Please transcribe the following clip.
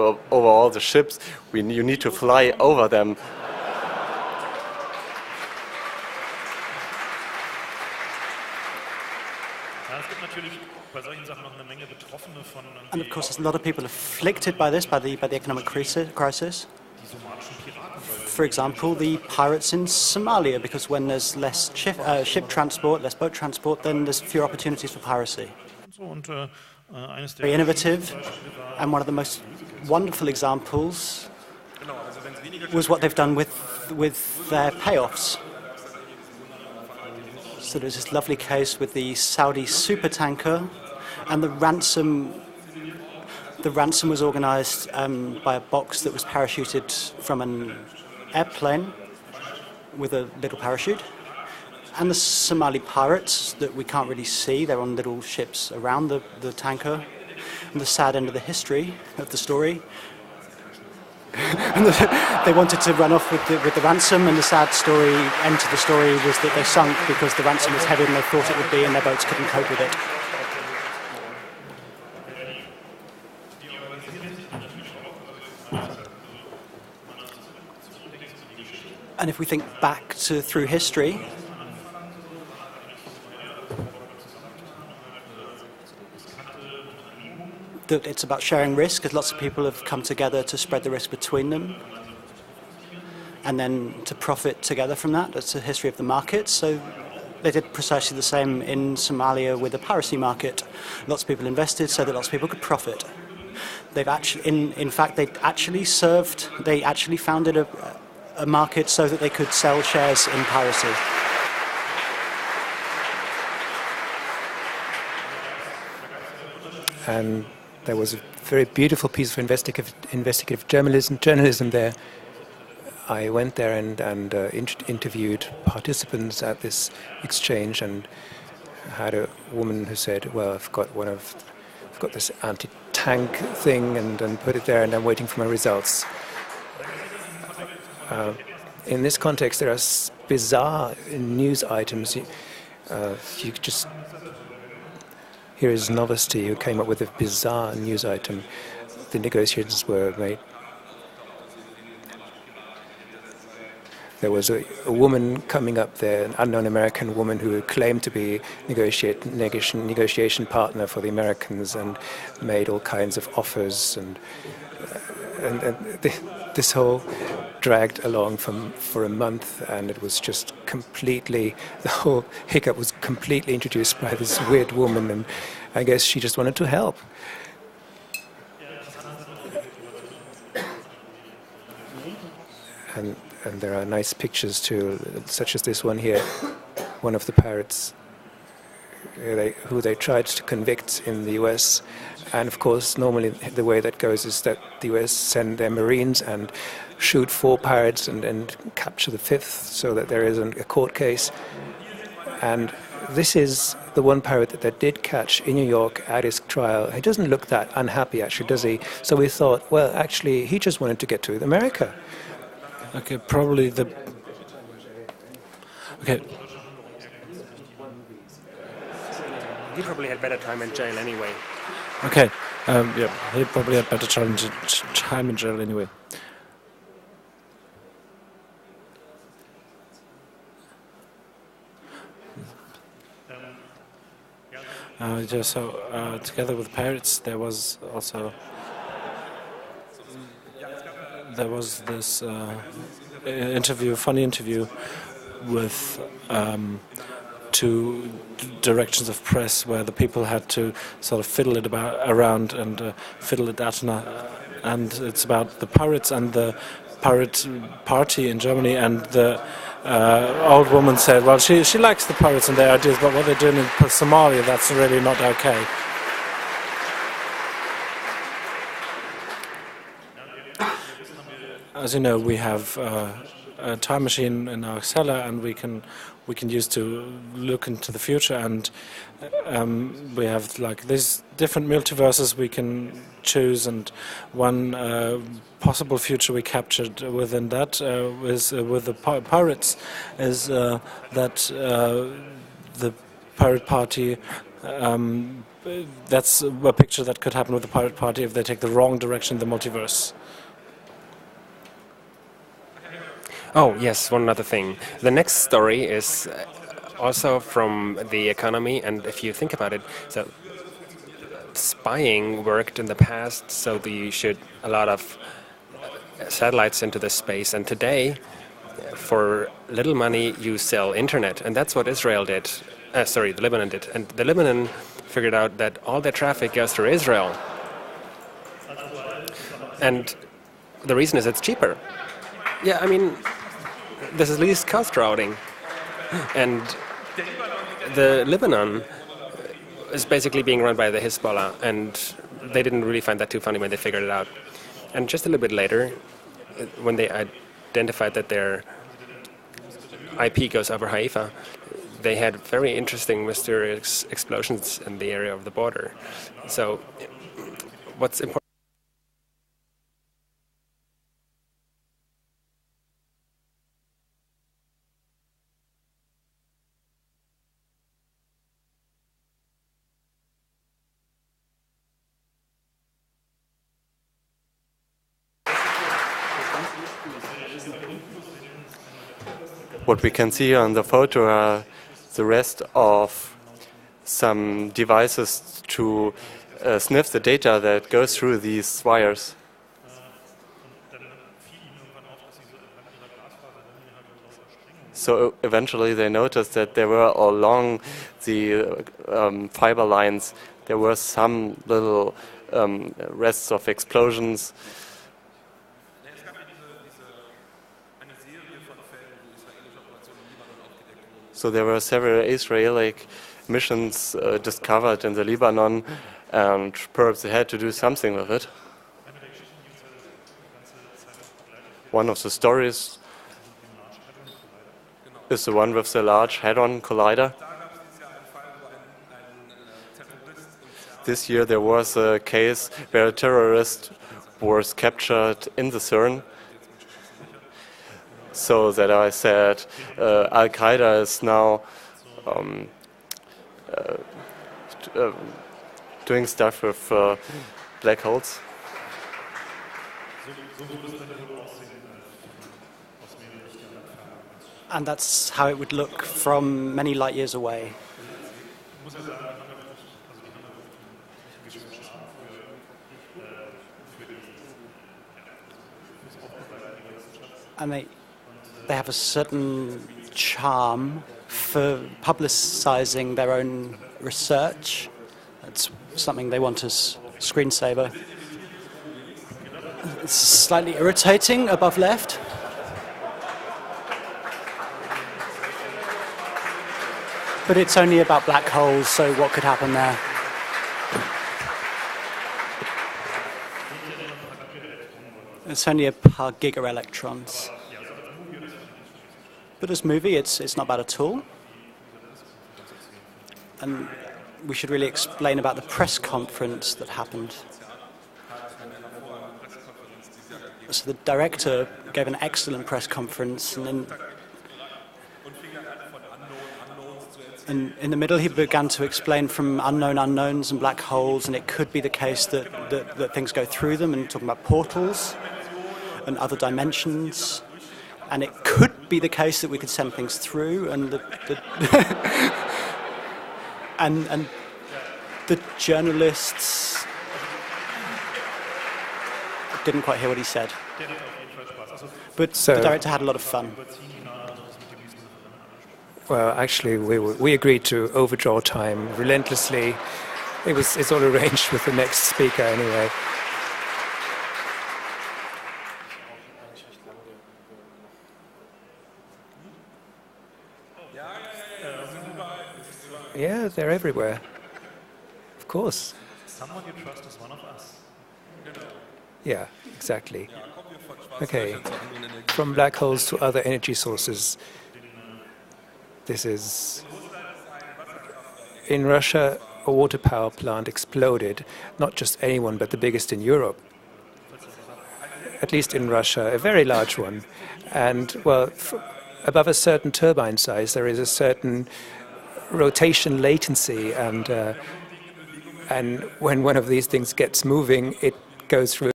over all the ships. You need to fly over them. And of course, there's a lot of people afflicted by this, by the economic crisis. For example, the pirates in Somalia, because when there's less ship transport, less boat transport, then there's fewer opportunities for piracy. Very innovative, and one of the most wonderful examples was what they've done with their payoffs. So there's this lovely case with the Saudi supertanker, and the ransom was organized by a box that was parachuted from an airplane with a little parachute. And the Somali pirates that we can't really see, they're on little ships around the tanker. And the sad end of the history of the story. And they wanted to run off with the ransom, and the sad end to the story was that they sunk because the ransom was heavier than they thought it would be, and their boats couldn't cope with it. And if we think back through history, that it's about sharing risk, because lots of people have come together to spread the risk between them and then to profit together from that. That's the history of the market. So they did precisely the same in Somalia with the piracy market. Lots of people invested so that lots of people could profit. They've actually, in fact, they actually founded a market so that they could sell shares in piracy. And there was a very beautiful piece of investigative journalism there. I went there and interviewed participants at this exchange, and had a woman who said, "Well, I've got this anti-tank thing, and put it there, and I'm waiting for my results." In this context, there are bizarre news items. You just here is Novosti, who came up with a bizarre news item. The negotiations were made. There was a woman coming up there, an unknown American woman who claimed to be negotiation partner for the Americans, and made all kinds of offers, and this whole dragged along for a month, and it was just completely, the whole hiccup was completely introduced by this weird woman, and I guess she just wanted to help. And there are nice pictures too, such as this one here, one of the pirates who they tried to convict in the US. And of course, normally the way that goes is that the US send their Marines and shoot 4 pirates and capture the 5th, so that there isn't a court case. And this is the one pirate that they did catch in New York at his trial. He doesn't look that unhappy, actually, does he? So we thought, well, actually, he just wanted to get to America. Okay, probably the... Okay. He probably had better time in jail anyway. Okay, yeah, he probably had better time in jail anyway. Together with pirates, there was also this funny interview with 2 directions of press, where the people had to sort of fiddle it around and fiddle it out, and it's about the pirates and the pirate party in Germany, and the old woman said, well, she likes the pirates and their ideas, but what they're doing in Somalia, that's really not okay. As you know, we have a time machine in our cellar, and we can use to look into the future, and we have like these different multiverses we can choose, and one possible future we captured within that is with the pirates, is that the pirate party that's a picture that could happen with the Pirate Party if they take the wrong direction in the multiverse. Oh, yes, one other thing. The next story is also from The Economy, and if you think about it, so spying worked in the past, so you shoot a lot of satellites into the space, and today, for little money, you sell internet, and that's what Israel did. The Lebanon did. And the Lebanon figured out that all their traffic goes through Israel. And the reason is it's cheaper. Yeah, I mean, this is least cost routing. And the Lebanon is basically being run by the Hezbollah, and they didn't really find that too funny when they figured it out. And just a little bit later, when they identified that their IP goes over Haifa, they had very interesting, mysterious explosions in the area of the border. So what's important? What we can see on the photo are the rest of some devices to sniff the data that goes through these wires. So eventually they noticed that there were along the fiber lines, there were some little rests of explosions. So there were several Israeli missions discovered in the Lebanon, and perhaps they had to do something with it. One of the stories is the one with the Large Hadron Collider. This year there was a case where a terrorist was captured in the CERN. So that I said Al-Qaeda is now doing stuff with black holes. And that's how it would look from many light years away. And they have a certain charm for publicizing their own research. That's something they want as screensaver. It's slightly irritating above left. But it's only about black holes, so what could happen there? It's only a paar gigaelectrons. But as movie, it's not bad at all. And we should really explain about the press conference that happened. So the director gave an excellent press conference, and in the middle he began to explain from unknown unknowns and black holes, and it could be the case that things go through them, and talking about portals and other dimensions. And it could be the case that we could send things through, and and the journalists didn't quite hear what he said. But the director had a lot of fun. Well, actually, we agreed to overdraw time relentlessly. It's all arranged with the next speaker anyway. Yeah, they're everywhere. Of course. Someone you trust is one of us. Yeah, exactly. Okay. From black holes to other energy sources. This is... In Russia, a water power plant exploded. Not just any one, but the biggest in Europe. At least in Russia, a very large one. And, well, above a certain turbine size, there is a certain rotation latency, and And when one of these things gets moving, it goes through